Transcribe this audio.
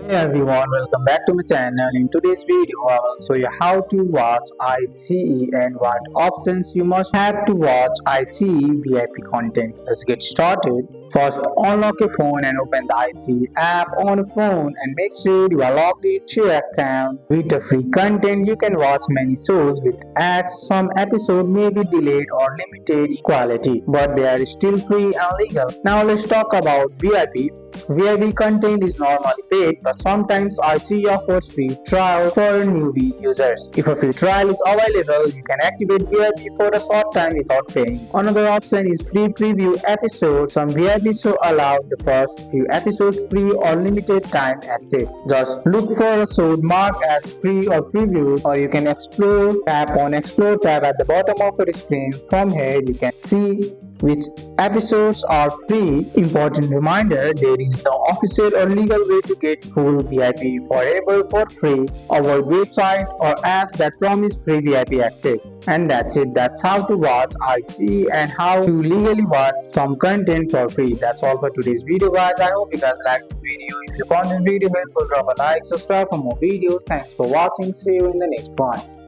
Hey everyone, welcome back to my channel. In today's video, I will show you how to watch Iqiyi and what options you must have to watch Iqiyi VIP content. Let's get started. First, unlock your phone and open the Iqiyi app on your phone and make sure you are logged into your account. With the free content, you can watch many shows with ads. Some episodes may be delayed or limited in quality, but they are still free and legal. Now let's talk about VIP. VIP content is normally paid, but sometimes Iqiyi offers free trial for newbie users. If a free trial is available, you can activate VIP for a short time without paying. Another option is free preview episodes. Some VIP shows allow the first few episodes free or limited time access. Just look for a show marked as free or preview, or you can explore. Tap on Explore tab at the bottom of your screen. From here, you can see which episodes are free. Important reminder, there is no official or legal way to get full VIP forever for free. Avoid websites or apps that promise free VIP access. And that's it. That's how to watch IG and how to legally watch some content for free. That's all for today's video, guys. I hope you guys liked this video. If you found this video helpful, drop a like, subscribe for more videos. Thanks for watching. See you in the next one.